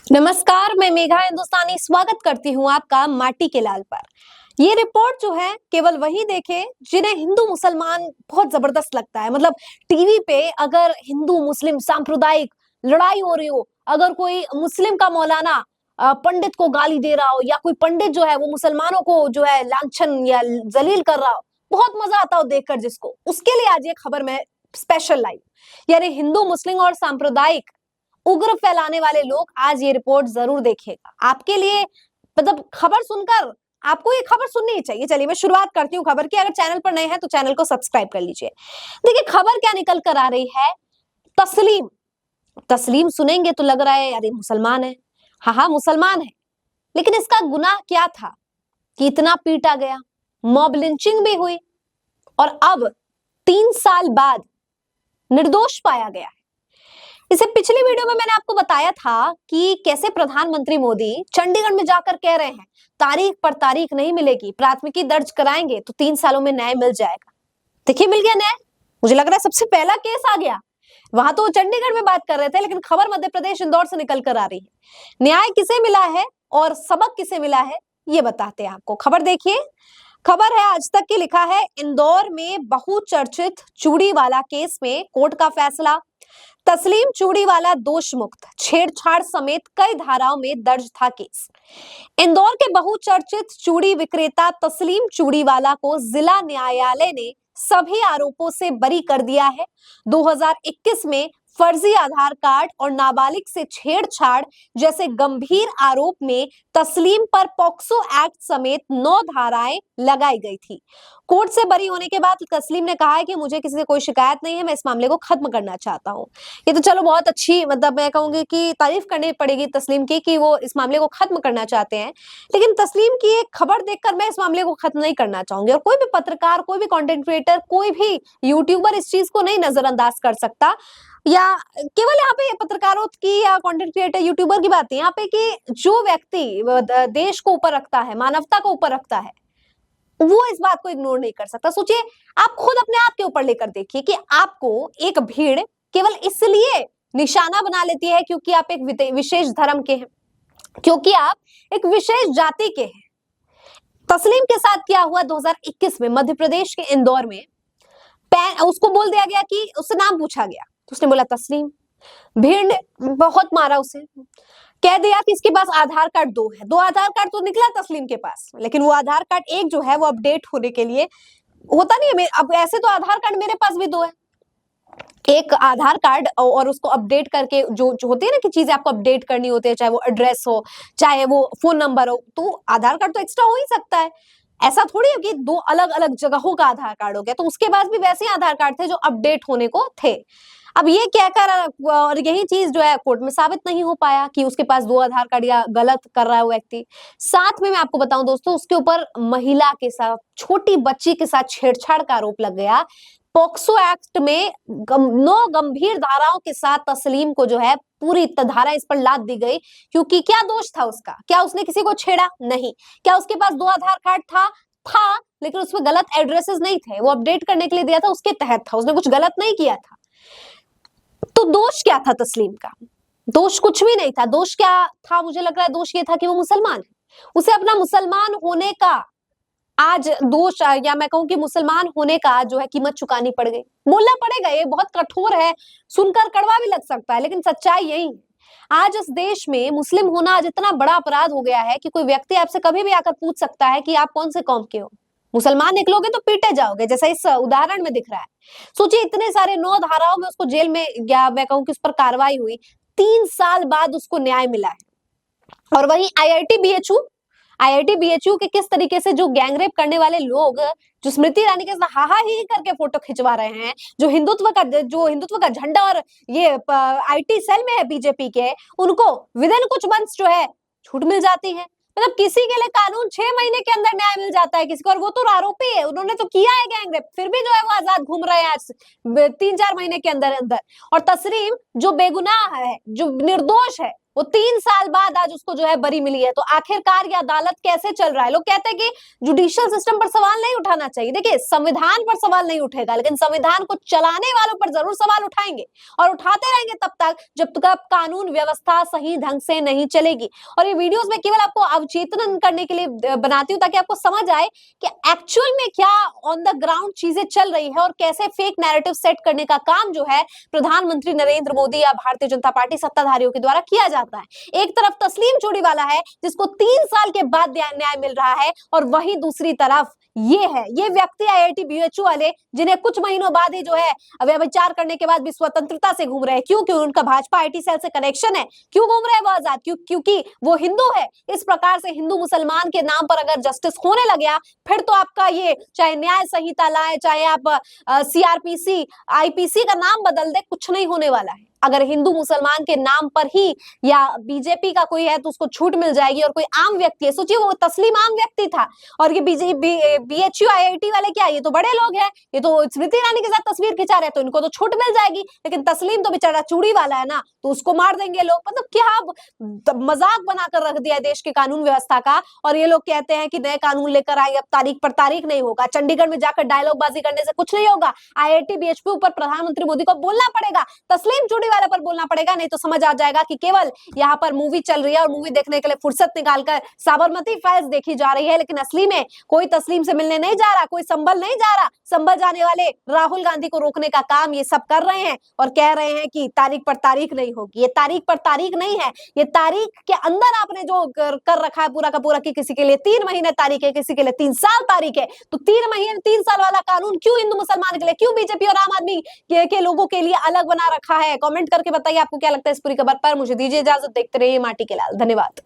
नमस्कार, मैं मेघा हिंदुस्तानी स्वागत करती हूँ आपका माटी के लाल पर। ये रिपोर्ट जो है केवल वही देखे जिन्हें हिंदू मुसलमान बहुत जबरदस्त लगता है। मतलब टीवी पे अगर हिंदू मुस्लिम सांप्रदायिक लड़ाई हो रही हो, अगर कोई मुस्लिम का मौलाना पंडित को गाली दे रहा हो या कोई पंडित जो है वो मुसलमानों को जो है लांछन या जलील कर रहा हो, बहुत मजा आता हो देखकर जिसको। उसके लिए आज ये खबर मैं स्पेशल लाई, यानी हिंदू मुस्लिम और सांप्रदायिक उग्र फैलाने वाले लोग आज ये रिपोर्ट जरूर देखेगा। आपके लिए मतलब खबर सुनकर आपको ये खबर सुननी ही चाहिए। चलिए मैं शुरुआत करती हूँ खबर की। अगर चैनल पर नए हैं तो चैनल को सब्सक्राइब कर लीजिए। देखिए खबर क्या निकल कर आ रही है। तस्लीम तस्लीम सुनेंगे तो लग रहा है यार ये मुसलमान है। हाँ मुसलमान है, लेकिन इसका गुनाह क्या था कि इतना पीटा गया, मॉब लिंचिंग भी हुई और अब 3 साल बाद निर्दोष पाया गया है। इसे पिछली वीडियो में मैंने आपको बताया था कि कैसे प्रधानमंत्री मोदी चंडीगढ़ में जाकर कह रहे हैं तारीख पर तारीख नहीं मिलेगी, प्राथमिकी दर्ज कराएंगे तो 3 सालों में न्याय मिल जाएगा। देखिए मिल गया न्याय। मुझे लग रहा है सबसे पहला केस आ गया। वहां तो चंडीगढ़ में बात कर रहे थे, लेकिन खबर मध्य प्रदेश इंदौर से निकल कर आ रही है। न्याय किसे मिला है और सबक किसे मिला है ये बताते हैं आपको। खबर देखिए। खबर है आज तक की, लिखा है इंदौर में बहुचर्चित चूड़ीवाला केस में कोर्ट का फैसला। तस्लीम चूड़ीवाला दोष मुक्त, छेड़छाड़ समेत कई धाराओं में दर्ज था केस। इंदौर के बहुचर्चित चूड़ी विक्रेता तस्लीम चूड़ीवाला को जिला न्यायालय ने सभी आरोपों से बरी कर दिया है। 2021 में फर्जी आधार कार्ड और नाबालिग से छेड़छाड़ जैसे गंभीर आरोप में तस्लीम पर पॉक्सो एक्ट समेत 9 धाराएं लगाई गई थी। कोर्ट से बरी होने के बाद तस्लीम ने कहा है कि मुझे किसी से कोई शिकायत नहीं है, मैं इस मामले को खत्म करना चाहता हूं। ये तो चलो बहुत अच्छी, मतलब मैं कहूंगी कि तारीफ करनी पड़ेगी तस्लीम की कि वो इस मामले को खत्म करना चाहते हैं। लेकिन तस्लीम की एक खबर देखकर मैं इस मामले को खत्म नहीं करना चाहूंगी। और कोई भी पत्रकार, कोई भी कंटेंट क्रिएटर, कोई भी यूट्यूबर इस चीज को नहीं नजरअंदाज कर सकता। या केवल यहाँ पे पत्रकारों की या कंटेंट क्रिएटर यूट्यूबर की बात है यहाँ पे कि जो व्यक्ति देश को ऊपर रखता है, मानवता को ऊपर रखता है, वो इस बात को इग्नोर नहीं कर सकता। सोचिए, आप खुद अपने आप के ऊपर लेकर देखिए कि आपको एक भीड़ केवल इसलिए निशाना बना लेती है क्योंकि आप एक विशेष धर्म के हैं, क्योंकि आप एक विशेष जाति के हैं। तस्लीम के साथ क्या हुआ 2021 में मध्य प्रदेश के इंदौर में। उसको बोल दिया गया कि उससे नाम पूछा गया तो उसने बोला तस्लीम। भीड़ ने बहुत मारा उसे, कह दिया कि इसके पास आधार कार्ड 2 है। 2 आधार कार्ड तो निकला तस्लीम के पास, लेकिन वो आधार कार्ड एक जो है वो अपडेट होने के लिए होता नहीं है। अब ऐसे तो आधार कार्ड मेरे पास भी 2 है। एक आधार कार्ड और उसको अपडेट करके जो होती है ना कि चीजें आपको अपडेट करनी होती है, चाहे वो एड्रेस हो, चाहे वो फोन नंबर हो, तो आधार कार्ड तो एक्स्ट्रा हो ही सकता है। ऐसा थोड़ी है कि 2 अलग अलग जगहों का आधार कार्ड हो गया। तो उसके पास भी वैसे ही आधार कार्ड थे जो अपडेट होने को थे। अब ये कहकर और यही चीज जो है कोर्ट में साबित नहीं हो पाया कि उसके पास 2 आधार कार्ड या गलत कर रहा है वो व्यक्ति। साथ में मैं आपको बताऊं दोस्तों, उसके ऊपर महिला के साथ, छोटी बच्ची के साथ छेड़छाड़ का आरोप लग गया। पॉक्सो एक्ट में 9 गंभीर धाराओं के साथ तस्लीम को जो है पूरी धारा इस पर लाद दी गई। क्योंकि क्या दोष था उसका? क्या उसने किसी को छेड़ा? नहीं। क्या उसके पास 2 आधार कार्ड था, लेकिन उसमें गलत एड्रेसेस नहीं थे, वो अपडेट करने के लिए दिया था, उसके तहत था, उसने कुछ गलत नहीं किया था। तो दोष क्या था तस्लीम का? दोष कुछ भी नहीं था। दोष क्या था? मुझे लग रहा है दोष ये था कि वो मुसलमान है। उसे अपना मुसलमान होने का आज दोष, या मैं कहूं कि मुसलमान होने का जो है कीमत चुकानी पड़ गई। बोलना पड़ेगा, ये बहुत कठोर है, सुनकर कड़वा भी लग सकता है, लेकिन सच्चाई यही है। आज इस देश में मुस्लिम होना आज इतना बड़ा अपराध हो गया है कि कोई व्यक्ति आपसे कभी भी आकर पूछ सकता है कि आप कौन से कौम के हो। मुसलमान निकलोगे तो पीटे जाओगे, जैसा इस उदाहरण में दिख रहा है। सोचिए, इतने सारे 9 धाराओं में उसको जेल में, या मैं कहूं कि उस पर कार्रवाई हुई, 3 साल बाद उसको न्याय मिला है। और वहीं आईआईटी बीएचयू के किस तरीके से जो गैंगरेप करने वाले लोग, जो स्मृति ईरानी के साथ हाहा ही करके फोटो खिंचवा रहे हैं, जो हिंदुत्व का झंडा और ये आईटी सेल में है बीजेपी के, उनको विदिन कुछ मंथ्स जो है छूट मिल जाती है। मतलब किसी के लिए कानून 6 महीने के अंदर न्याय मिल जाता है किसी को, और वो तो आरोपी है, उन्होंने तो किया है गैंगरेप, फिर भी जो है वो आजाद घूम रहे हैं आज 3-4 महीने के अंदर अंदर। और तस्लीम जो बेगुनाह है, जो निर्दोष है, वो 3 साल बाद आज उसको जो है बरी मिली है। तो आखिरकार ये अदालत कैसे चल रहा है? लोग कहते हैं कि जुडिशियल सिस्टम पर सवाल नहीं उठाना चाहिए। देखिए, संविधान पर सवाल नहीं उठेगा, लेकिन संविधान को चलाने वालों पर जरूर सवाल उठाएंगे और उठाते रहेंगे तब तक जब तक कानून व्यवस्था सही ढंग से नहीं चलेगी। और ये वीडियोस में केवल आपको अवचेतन करने के लिए बनाती हूँ ताकि आपको समझ आए कि एक्चुअल में क्या ऑन द ग्राउंड चीजें चल रही है और कैसे फेक नैरेटिव सेट करने का काम जो है प्रधानमंत्री नरेंद्र मोदी या भारतीय जनता पार्टी सत्ताधारियों के द्वारा किया जाता है। एक तरफ तस्लीम चूड़ीवाला है जिसको 3 साल के बाद न्याय मिल रहा है, और वहीं दूसरी तरफ ये व्यक्ति IIT BHU वाले जिन्हें कुछ महीनों बाद ही जो है व्यभिचार करने के बाद भी स्वतंत्रता से घूम रहे हैं। क्यों? क्यों? उनका भाजपा IT सेल से कनेक्शन है। क्यों घूम रहे हैं वो आजाद? क्योंकि वो हिंदू है। इस प्रकार से हिंदू मुसलमान के नाम पर अगर जस्टिस होने लग गया, फिर तो आपका ये चाहे न्याय संहिता लाए, चाहे आप CRPC IPC का नाम बदल दे, कुछ नहीं होने वाला है। अगर हिंदू मुसलमान के नाम पर ही या बीजेपी का कोई है तो उसको छूट मिल जाएगी, और कोई आम व्यक्ति है, सोचिए वो तस्लीम आम व्यक्ति था, और ये BHU IIT वाले क्या, ये तो बड़े लोग हैं, ये तो स्मृति ईरानी के साथ तस्वीर खिंचा रहे, तो इनको तो छूट मिल जाएगी। लेकिन तस्लीम तो बेचारा चूड़ी वाला है ना, तो उसको मार देंगे लोग। मतलब क्या मजाक बनाकर रख दिया है देश के कानून व्यवस्था का। और ये लोग कहते हैं कि नए कानून लेकर आएंगे, अब तारीख पर तारीख नहीं होगा, चंडीगढ़ में जाकर डायलॉग बाजी करने से कुछ नहीं होगा। IIT BHU पर प्रधानमंत्री मोदी को बोलना पड़ेगा, तस्लीम चूड़ी वाले पर बोलना पड़ेगा, नहीं तो समझ आ जाएगा कि केवल यहाँ पर मूवी चल रही है और मूवी देखने के लिए फुर्सत निकालकर साबरमती फैज देखी जा रही है। लेकिन असली में कोई तस्लीम से मिलने नहीं जा रहा, कोई संभल नहीं जा रहा। संभल जाने वाले राहुल गांधी को रोकने का काम ये सब कर रहे हैं और कह रहे हैं कि तारीख पर तारीख नहीं होगी। ये तारीख पर तारीख नहीं है, ये तारीख के अंदर आपने जो कर रखा है पूरा का पूरा, कि किसी के लिए 3 महीने तारीख है, किसी के लिए 3 साल तारीख है। तो 3 महीने 3 साल वाला कानून क्यों हिंदू मुसलमान के लिए, क्यों बीजेपी और आम आदमी के लोगों के लिए अलग बना रखा है? कमेंट करके बताइए आपको क्या लगता है इस पूरी खबर पर। मुझे दीजिए इजाजत, देखते रहिए माटी के लाल। धन्यवाद।